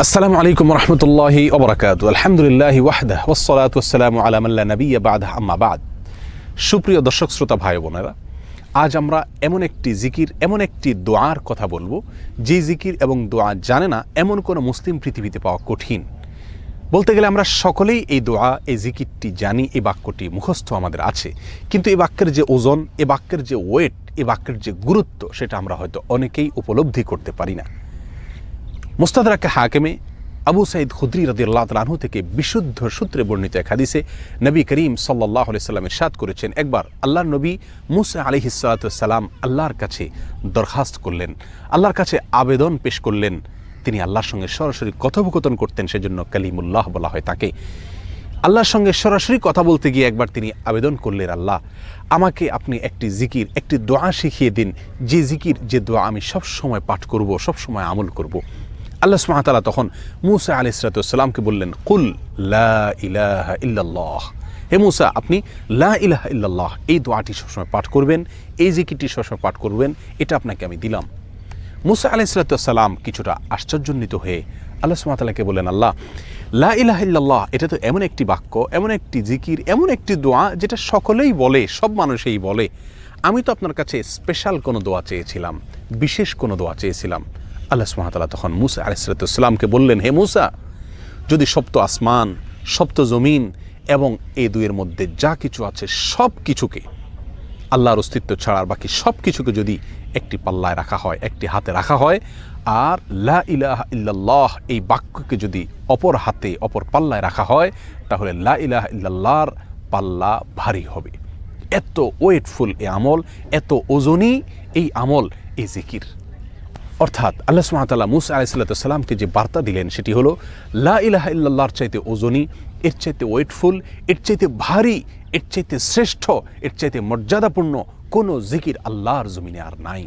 আসসালামু আলাইকুম রহমতুল্লাহি ওয়া বারাকাতুহু। আলহামদুলিল্লাহি ওয়াহদাহ ওয়াসসালাতু ওয়াসসালামু আলা মান লা নাবিয়্যা বা'দাহ, আম্মা বা'দ। সুপ্রিয় দর্শক শ্রোতা ভাই বোনেরা, আজ আমরা এমন একটি জিকির, এমন একটি দোয়ার কথা বলবো যে জিকির এবং দোয়া জানে না এমন কোনো মুসলিম পৃথিবীতে পাওয়া কঠিন। বলতে গেলে আমরা সকলেই এই দোয়া, এই জিকিরটি জানি, এই বাক্যটি মুখস্থ আমাদের আছে, কিন্তু এই বাক্যের যে ওজন, এই বাক্যের যে ওয়েট, এই বাক্যের যে গুরুত্ব, সেটা আমরা হয়তো অনেকেই উপলব্ধি করতে পারি না। মুস্তাদরাক হাকিমে আবু সাঈদ খুদরি রাদিয়াল্লাহু তাআলা আনহু থেকে বিশুদ্ধ সূত্রে বর্ণিত এক হাদিসে নবী করিম সাল্লাল্লাহু আলাইহি সাল্লাম ইরশাদ করেছেন, একবার আল্লাহর নবী মুসা আলাইহিস সালাতু ওয়াস সালাম আল্লাহর কাছে দরখাস্ত করলেন, আল্লাহর কাছে আবেদন পেশ করলেন। তিনি আল্লাহর সঙ্গে সরাসরি কথোপকথন করতেন, সেজন্য কালিমুল্লাহ বলা হয় তাকে। আল্লাহর সঙ্গে সরাসরি কথা বলতে গিয়ে একবার তিনি আবেদন করলেন, আল্লাহ আমাকে আপনি একটি জিকির, একটি দোয়া শিখিয়ে দিন, যে জিকির, যে দোয়া আমি সবসময় পাঠ করব, সবসময় আমল করব। আল্লাহ সুবহানাহু ওয়া তাআলা তখন মূসা আলাইহিস সালাতু ওয়াস সালামকে বললেন, কুল লা ইলাহা ইল্লাল্লাহ, হে মূসা আপনি লা ইলাহা ইল্লাল্লাহ এই দোয়াটি সবসময় পাঠ করবেন, এই জিকিরটি সবসময় পাঠ করবেন, এটা আপনাকে আমি দিলাম। মূসা আলাইহিস সালাতু ওয়াস সালাম কিছুটা আশ্চর্যান্বিত হয়ে আল্লাহ সুবহানাহু ওয়া তাআলাকে বললেন, আল্লাহ লা ইলাহা ইল্লাল্লাহ এটা তো এমন একটি বাক্য, এমন একটি জিকির, এমন একটি দোয়া যেটা সকলেই বলে, সব মানুষই বলে। আমি তো আপনার কাছে স্পেশাল কোনো দোয়া চেয়েছিলাম, বিশেষ কোনো দোয়া চেয়েছিলাম। আল্লাহ সুবহানাহু ওয়া তাআলা তখন মূসা আলাইহিস সালাতু ওয়াস সালামকে বললেন, হে মূসা, যদি সপ্ত আসমান, সপ্ত জমিন এবং এই দুইয়ের মধ্যে যা কিছু আছে সব কিছুকে, আল্লাহর অস্তিত্ব ছাড়া আর বাকি সব কিছুকে যদি একটি পাল্লায় রাখা হয়, একটি হাতে রাখা হয়, আর লা ইলাহা ইল্লাল্লাহ এই বাক্যকে যদি অপর হাতে, অপর পাল্লায় রাখা হয়, তাহলে লা ইলাহা ইল্লাল্লাহর পাল্লা ভারী হবে। এত ওয়েটফুল এই আমল, এত ওজনী এই আমল, এই জিকির। অর্থাৎ আল্লাহ সুবহানাহু ওয়া তাআলা মূসা আলাইহিস সালাতু ওয়াস সালামকে যে বার্তা দিলেন সেটি হলো, লা ইলাহা ইল্লাল্লাহর চাইতে ওজনী, এর চাইতে ওয়েটফুল, এর চাইতে ভারী, এর চাইতে শ্রেষ্ঠ, এর চাইতে মর্যাদাপূর্ণ কোনো জিকির আল্লাহর জমিনে আর নাই।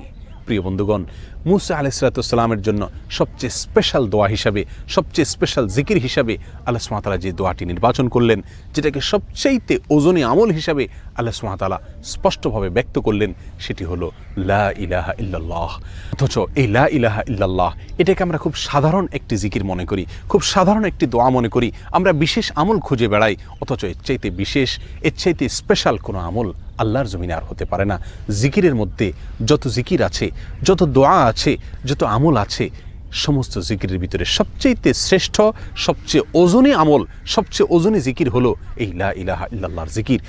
প্রিয় বন্ধুগণ, মূসা আলাইহিস সালাতু ওয়াস সালামের জন্য সবচেয়ে স্পেশাল দোয়া হিসাবে, সবচেয়ে স্পেশাল জিকির হিসাবে আল্লাহ সুবহানাহু ওয়া তাআলা যে দোয়াটি নির্বাচন করলেন, যেটাকে সবচাইতে ওজনী আমল হিসাবে আল্লাহ সুবহানাহু ওয়া তাআলা স্পষ্টভাবে ব্যক্ত করলেন, সেটি হলো লা ইলাহা ইল্লাল্লাহ। অথচ এই লা ইলাহা ইল্লাল্লাহ এটাকে আমরা খুব সাধারণ একটি জিকির মনে করি, খুব সাধারণ একটি দোয়া মনে করি, আমরা বিশেষ আমল খুঁজে বেড়াই। অথচ এর চাইতে বিশেষ, এর চাইতে স্পেশাল কোনো আমল আল্লাহর জমিনে আর হতে পারে না। জিকিরের মধ্যে যত জিকির আছে, যত দোয়া আছে, যত আমল আছে, সমস্ত জিকিরের ভিতরে সবচেয়ে শ্রেষ্ঠ, সবচেয়ে ওজনী আমল, সবচেয়ে ওজনী জিকির হলো এই লা ইলাহা ইল্লাল্লাহর জিকির।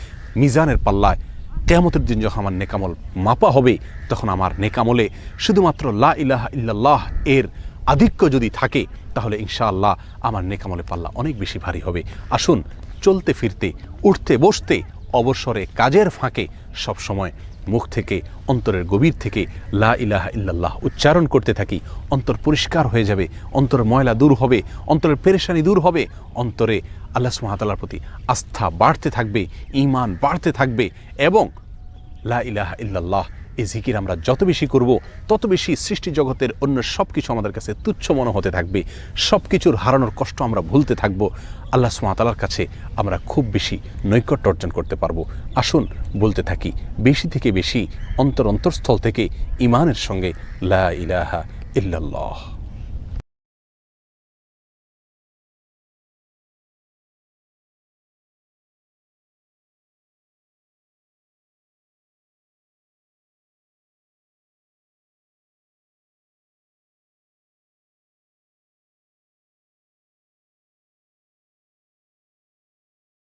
মিজানের পাল্লায় কিয়ামতের দিন যখন আমার নেকামল মাপা হবে, তখন আমার নেকামলে শুধুমাত্র লা ইলাহা ইল্লাল্লাহ এর আধিক্য যদি থাকে, তাহলে ইনশাআল্লাহ আমার নেকামলে পাল্লা অনেক বেশি ভারী হবে। আসুন, চলতে ফিরতে, উঠতে বসতে, অবসরে, কাজের ফাঁকে সবসময় মুখ থেকে, অন্তরের গভীর থেকে লা ইলাহা ইল্লাল্লাহ উচ্চারণ করতে থাকি। অন্তর পরিষ্কার হয়ে যাবে, অন্তরের ময়লা দূর হবে, অন্তরের পেরেশানি দূর হবে, অন্তরে আল্লাহ সুবহানাহু ওয়া তাআলার প্রতি আস্থা বাড়তে থাকবে, ঈমান বাড়তে থাকবে। এবং লা ইলাহা ইল্লাল্লাহ এই জিকির আমরা যত বেশি করব, তত বেশি সৃষ্টি জগতের অন্য সব কিছু আমাদের কাছে তুচ্ছ মনে হতে থাকবে। সব কিছুর হারানোর কষ্ট আমরা ভুলতে থাকব। আল্লাহ সুবহানাহু ওয়া তাআলার কাছে আমরা খুব বেশি নৈকট্য অর্জন করতে পারবো। আসুন বলতে থাকি বেশি থেকে বেশি, অন্তরস্থল থেকে ঈমানের সঙ্গে লা ইলাহা ইল্লাল্লাহ।